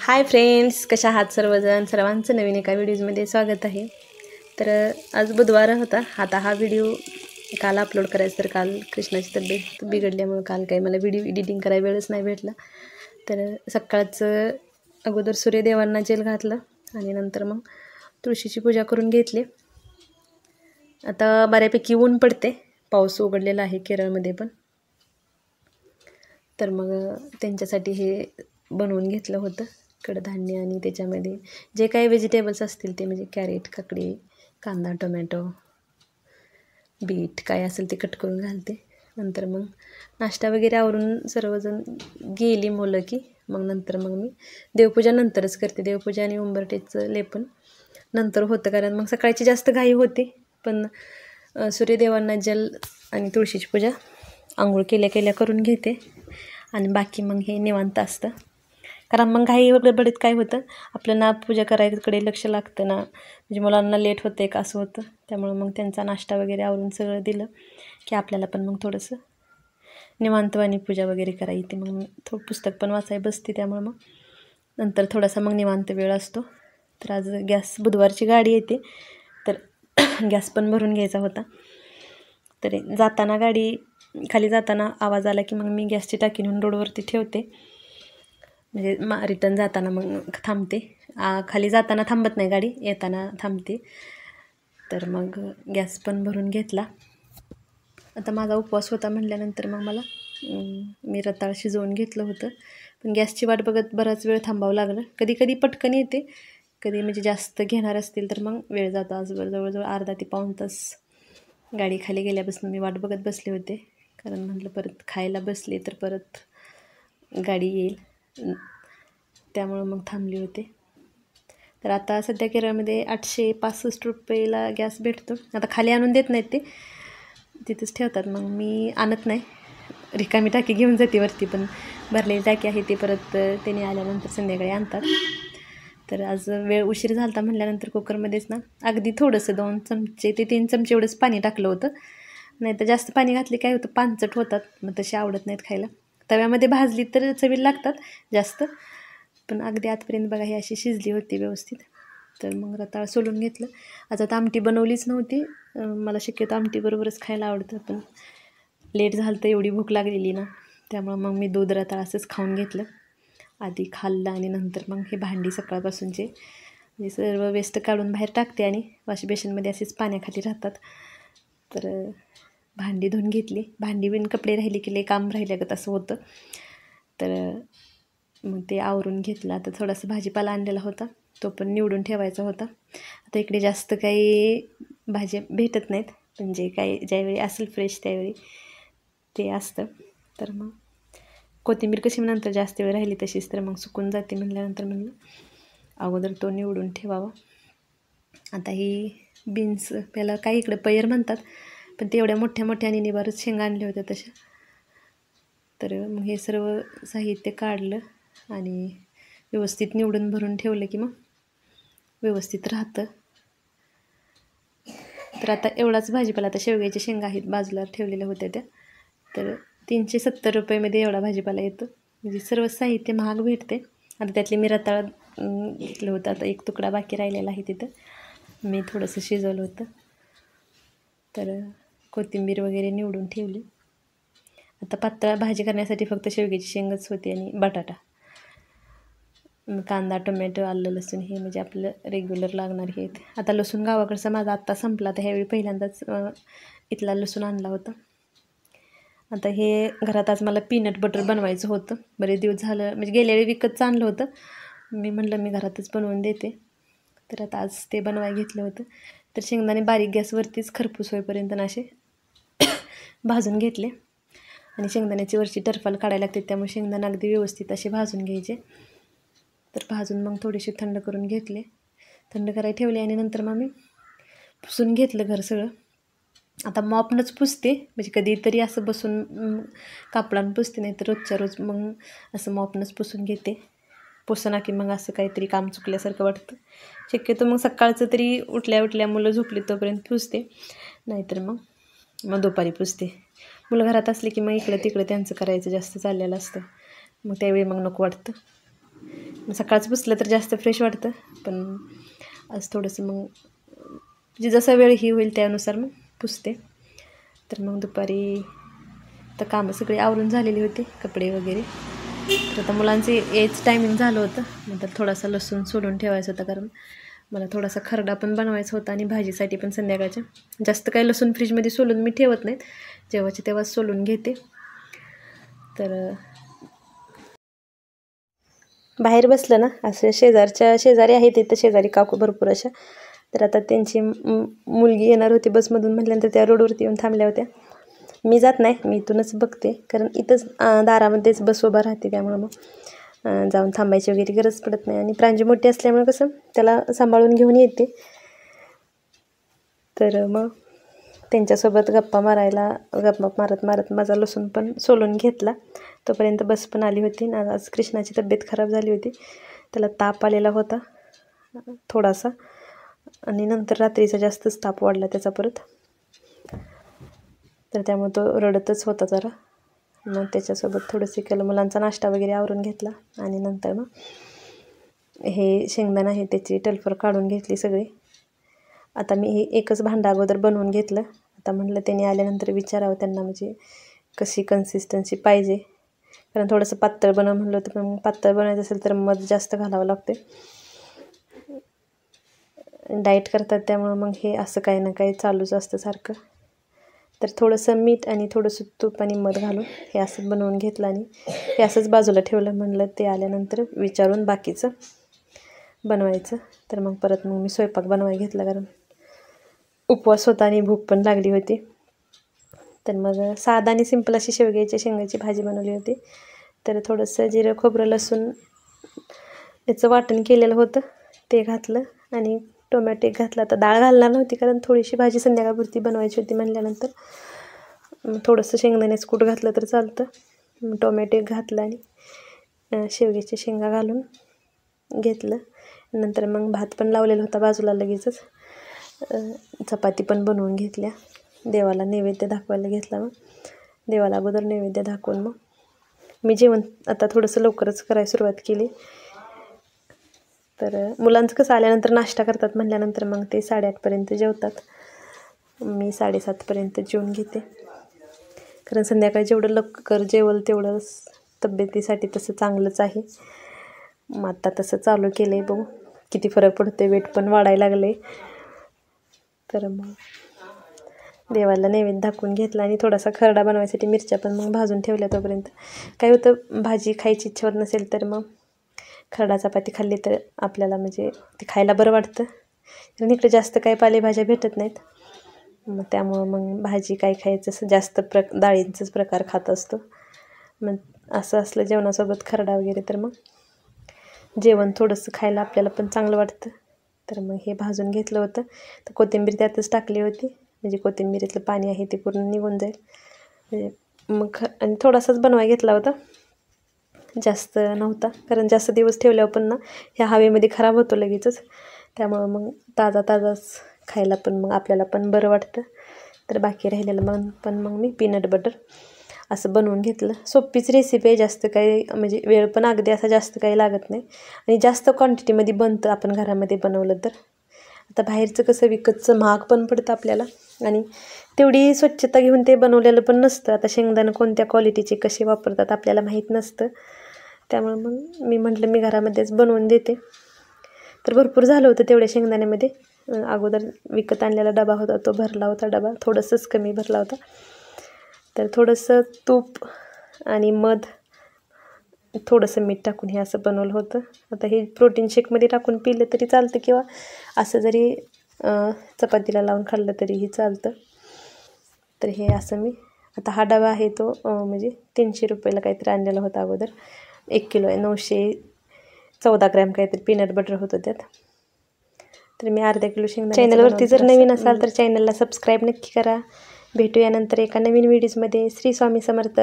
Hi friends, कशा आहात सर्वजण? सर्वांचं नवीन एका व्हिडिओमध्ये स्वागत आहे. तर आज बुधवार होता. आता हा व्हिडिओ काल अपलोड करायचा, तर काल कृष्णाची तब्येत बिघडल्यामुळे काल काही मला व्हिडिओ एडिटिंग करायला वेळच नाही भेटला. तर सकाळचं अगोदर सूर्यदेवांना जेल घातलं आणि नंतर मग तुळशीची पूजा करून घेतली. आता बऱ्यापैकी ऊन पडते, पाऊस उघडलेला आहे केरळमध्ये पण. तर मग त्यांच्यासाठी हे बनवून घेतलं होतं कडधान्य, आणि त्याच्यामध्ये जे काही व्हेजिटेबल्स असतील ते म्हणजे कॅरेट, काकडी, कांदा, टोमॅटो, बीट काय असेल ते कट करून घालते. नंतर मग नाश्ता वगैरे आवरून सर्वजण गेली मुलं की मग नंतर मग मी देवपूजा नंतरच करते. देवपूजा आणि उंबरठ्याचं लेपन नंतर होतं, कारण मग सकाळची जास्त घाई होते. पण सूर्यदेवांना जल आणि तुळशीची पूजा आंघोळ केल्या केल्या करून घेते आणि बाकी मग हे निवांत असतं. कारण मग घाई गडबडीत काय होतं, आपलं ना पूजा करायकडे लक्ष लागतं ना, म्हणजे मुलांना लेट होतं आहे का असं होतं. त्यामुळं मग त्यांचा नाश्ता वगैरे आवरून सगळं दिलं की आपल्याला पण मग थोडंसं निवांतवाणी पूजा वगैरे करायची. मग थोडं पुस्तक पण वाचायला बसते, त्यामुळं मग नंतर थोडासा मग निवांत वेळ असतो. तर आज बुधवारची गाडी येते, तर गॅस पण भरून घ्यायचा होता. तर जाताना गाडी खाली जाताना आवाज आला की मग मी गॅसची टाकी नेऊन रोडवरती ठेवते, म्हणजे रिटर्न जाताना मग थांबते. खाली जाताना थांबत नाही गाडी, येताना थांबते. तर मग गॅस पण भरून घेतला. आता माझा उपवास होता म्हटल्यानंतर मग मला मी रताळ शिजवून घेतलं होतं. पण गॅसची वाट बघत बराच वेळ थांबावं लागलं. कधी कधी पटकन येते, कधी म्हणजे जास्त घेणार असतील तर मग वेळ जातो. आज जवळजवळ अर्धा ते पाऊण तास गाडी खाली गेल्यापासून मी वाट बघत बसले होते, कारण म्हटलं परत खायला बसले तर परत गाडी येईल, त्यामुळं मग थांबली होते. तर आता सध्या केरळमध्ये 865 रुपयेला गॅस भेटतो. आता खाली आणून देत नाहीत, ते तिथंच ठेवतात. मग मी आणत नाही, रिकामी टाकी घेऊन जाते वरती, पण भरलेली टाकी आहे ते परत त्याने आल्यानंतर संध्याकाळी आणतात. तर आज वेळ उशीर झाला होता म्हटल्यानंतर कुकरमध्येच ना अगदी थोडंसं 2 चमचे ते 3 चमचे एवढंच पाणी टाकलं होतं. नाही तर जास्त पाणी घातले काय होतं, पानचट होतात, मग तसे आवडत नाहीत खायला. तव्यामध्ये भाजली तर चवीला लागतात जास्त, पण अगदी आतपर्यंत बघा ही अशी शिजली होती व्यवस्थित. तर मग रताळ सोलून घेतलं. आज आता आमटी बनवलीच नव्हती, मला शक्यतो आमटीबरोबरच खायला आवडतं, पण लेट झालं तर एवढी भूक लागलेली ना, त्यामुळं मग मी दूध रताळ असंच खाऊन घेतलं. आधी खाल्लं आणि नंतर मग हे भांडी सकाळपासूनचे म्हणजे सर्व वेस्ट काढून बाहेर टाकते आणि वॉश बेसिनमध्ये असेच पाण्याखाली राहतात. तर भांडी धुवून घेतली. भांडी बिन कपडे राहिली की लई काम राहिल्यागत असं होतं. तर मग ते आवरून घेतलं. आता थोडासा भाजीपाला आणलेला होता, तो पण निवडून ठेवायचा होता. आता इकडे जास्त काही भाज्या भेटत नाहीत, म्हणजे काही ज्यावेळी असेल फ्रेश त्यावेळी ते असतं. तर मग कोथिंबीर कशी नंतर जास्त वेळ राहिली तशीच तर मग सुकून जाते म्हटल्यानंतर म्हणलं अगोदर तो निवडून ठेवावा. आता ही बीन्स, त्याला काही इकडे पयर म्हणतात, पण ते एवढ्या मोठ्या मोठ्या आणि निबारच शेंगा आणल्या होत्या तशा. तर मग हे सर्व साहित्य काढलं आणि व्यवस्थित निवडून भरून ठेवलं की मग व्यवस्थित राहतं. तर आता एवढाच भाजीपाला, आता शेवग्याच्या शेंगा आहेत बाजूला ठेवलेल्या होत्या त्या, तर 370 रुपयेमध्ये एवढा भाजीपाला येतो, म्हणजे सर्व साहित्य महाग भेटते. आता त्यातले मी रताळ घेतलं होतं, आता एक तुकडा बाकी राहिलेला आहे तिथं, मी थोडंसं शिजवलं होतं. तर कोथिंबीर वगैरे निवडून ठेवली. आता पातळ भाजी करण्यासाठी फक्त शेवग्याची शेंगच होती आणि बटाटा, कांदा, टोमॅटो, आलं, लसूण हे म्हणजे आपलं रेग्युलर लागणार हे. आता लसूण गावाकडचा माझा आत्ता संपला, तर ह्यावेळी पहिल्यांदाच इथला लसूण आणला होता. आता हे घरात आज मला पीनट बटर बनवायचं होतं. बरेच दिवस झालं, म्हणजे गेल्या वेळी विकतचं आणलं होतं, मी म्हटलं मी घरातच बनवून देते. तर आता आज ते बनवायला घेतलं होतं. तर शेंगदाणे बारीक गॅसवरतीच खरपूस होईपर्यंत असे भाजून घेतले, आणि शेंगदाण्याची वरची टरफल काढायला लागते, त्यामुळे शेंगदाणे अगदी व्यवस्थित असे भाजून घ्यायचे. तर भाजून मग थोडेसे थंड करून घेतले, थंड करायला ठेवले, आणि नंतर मग मी पुसून घेतलं घर सगळं. आता मॉपनंच पुसते, म्हणजे कधीतरी असं बसून कापडानं पुसते, नाही तर रोजच्या रोज मग असं मॉपनंच पुसून घेते. पुसना की मग असं काहीतरी काम चुकल्यासारखं वाटतं. शक्यतो मग सकाळचं तरी उठल्या मुलं झोपली तोपर्यंत पुसते, नाहीतर मग दुपारी पुसते. मुलं घरात असले की मग इकडं तिकडं त्यांचं करायचं जास्त चाललेलं असतं, मग त्यावेळी मग नको वाटतं. सकाळचं पुसलं तर जास्त फ्रेश वाटतं, पण आज थोडंसं मग म्हणजे जसा वेळ ही होईल त्यानुसार मग पुसते. तर मग दुपारी तर कामं सगळी आवरून झालेली होती, कपडे वगैरे. तर आता मुलांचं यायचं टायमिंग झालं होतं, नंतर थोडासा लसूण सोलून ठेवायचं होता, कारण मला थोडासा खरडा पण बनवायचा होता आणि भाजीसाठी पण संध्याकाळच्या. जास्त काही लसूण फ्रीजमध्ये सोलून मी ठेवत नाहीत, जेव्हाची तेव्हाच सोलून घेते. तर बाहेर बसलं ना, असं शेजारी आहेत तिथं शेजारी काकू भरपूर अशा. तर आता त्यांची मुलगी येणार होती बसमधून म्हटल्यानंतर त्या रोडवरती येऊन थांबल्या होत्या. मी जात नाही, मी इथूनच बघते, कारण इथंच दारामध्येच बस उभा राहते, त्यामुळं मग जाऊन थांबायची वगैरे गरज पडत नाही. आणि प्रांजी मोठी असल्यामुळे कसं त्याला सांभाळून घेऊन येते. तर मग त्यांच्यासोबत गप्पा मारत माझा लसूण पण सोलून घेतला. तोपर्यंत बस पण आली होती. आज कृष्णाची तब्येत खराब झाली होती, त्याला ताप आलेला होता थोडासा, आणि नंतर रात्रीचा जास्तच ताप वाढला त्याचा परत. तर त्यामुळे तो रडतच होता जरा. मग त्याच्यासोबत थोडंसं केलं, मुलांचा नाश्ता वगैरे आवरून घेतला. आणि नंतर मग हे शेंगदाणा आहे त्याची टलफर काढून घेतली सगळी. आता मी हे एकच भांडं अगोदर बनवून घेतलं. आता म्हटलं त्यांनी आल्यानंतर विचारावं त्यांना, म्हणजे कशी कन्सिस्टन्सी पाहिजे, कारण थोडंसं पातळ बनव म्हणलं होतं, पण पातळ बनवायचं असेल तर मध जास्त घालावं लागते. डाएट करतात त्यामुळं मग हे असं काही ना काही चालूच असतं सारखं. तर थोडंसं मीठ आणि थोडंसं तूप आणि मध घालून हे असं बनवून घेतलं आणि हे असंच बाजूला ठेवलं. म्हणलं ते आल्यानंतर विचारून बाकीचं बनवायचं. तर मग परत मग मी स्वयंपाक बनवायला घेतला, कारण उपवास होता आणि भूक पण लागली होती. तर मग साधा आणि सिंपल अशी शेंगाची भाजी बनवली होती. तर थोडंसं जिरं खोबरं लसूण याचं वाटण केलेलं होतं ते घातलं आणि टोमॅटो घातला. आता डाळ घालणार नव्हती, कारण थोडीशी भाजी संध्याकाळपुरती बनवायची होती म्हणल्यानंतर थोडंसं शेंगदाण्याचं कूट घातलं तर चालतं. टोमॅटो घातलं आणि शेवग्याची शेंगा घालून घेतलं. नंतर मग भात पण लावलेला होता बाजूला लगेचच. चपाती पण बनवून घेतल्या. देवाला नैवेद्य दाखवायला घेतला. मग देवाला अगोदर नैवेद्य दाखवून मग मी जेवण आता थोडंसं लवकरच करायला सुरुवात केली. तर मुलांचं कसं आल्यानंतर नाश्ता करतात म्हटल्यानंतर मग ते 8:30पर्यंत जेवतात. मी 7:30पर्यंत जेवून घेते, कारण संध्याकाळी जेवढं लवकर जेवल तेवढं तब्येतीसाठी तसं चांगलंच आहे. मग आता तसं चालू केलं आहे, बघू किती फरक पडतो. वेट पण वाढायला लागले. तर मग देवाला नैवेद्य दाखवून घेतला आणि थोडासा खरडा बनवायसाठी मिरच्या पण मग भाजून ठेवल्या. तोपर्यंत काय होतं, भाजी खायची इच्छा होत नसेल तर मग खरडा चपाती खाल्ली तर आपल्याला म्हणजे ते खायला बरं वाटतं. कारण इकडे जास्त काही पालेभाज्या भेटत नाहीत, मग त्यामुळं मग भाजी काय खायचं असं जास्त डाळींचंच प्रकार खात असतो. मग असं असलं जेवणासोबत खरडा वगैरे तर मग जेवण थोडंसं खायला आपल्याला पण चांगलं वाटतं. तर मग हे भाजून घेतलं होतं. तर कोथिंबीर त्यातच टाकली होती, म्हणजे कोथिंबीरीतलं पाणी आहे ते पूर्ण निघून जाईल. म्हणजे मग आणि थोडासाच बनवायला घेतला होता, जास्त नव्हता, कारण जास्त दिवस ठेवल्यावर पण ना ह्या हवेमध्ये खराब होतो लगेचच. त्यामुळं मग ताजाच खायला पण मग आपल्याला पण बरं वाटतं. तर बाकी राहिलेलं मग मी पीनट बटर असं बनवून घेतलं. सोपीच रेसिपी आहे, जास्त काही म्हणजे वेळ पण अगदी असा जास्त काही लागत नाही आणि जास्त क्वांटिटीमध्ये बनतं आपण घरामध्ये बनवलं तर. आता बाहेरचं कसं विकतचं महाग पण पडतं आपल्याला, आणि तेवढी स्वच्छता घेऊन ते बनवलेलं पण नसतं. आता शेंगदाणं कोणत्या क्वालिटीचे कसे वापरतात आपल्याला माहीत नसतं. त्यामुळे मग मी म्हटलं मी घरामध्येच बनवून देते. तर भरपूर झालं होतं तेवढ्या शेंगदाण्यामध्ये. अगोदर विकत आणलेला डबा होता तो भरला होता, डबा थोडंसंच कमी भरला होता. तर थोडंसं तूप आणि मध थोडंसं मीठ टाकून हे असं बनवलं होतं. आता हे प्रोटीन शेकमध्ये टाकून पिलं तरी चालतं, किंवा असं जरी चपातीला लावून खाल्लं तरीही चालतं. तर हे असं मी आता हा डबा आहे तो म्हणजे 300 रुपयाला काहीतरी आणलेला होता अगोदर. 1 किलो आहे, 914 ग्रॅम काहीतरी पीनट बटर होतं त्यात. तर मी अर्धा किलो शेंगदाणे. चॅनलवरती जर नवीन असाल तर चॅनलला सबस्क्राईब नक्की करा. भेटूया नंतर एका नवीन व्हिडिओजमध्ये. श्री स्वामी समर्थ.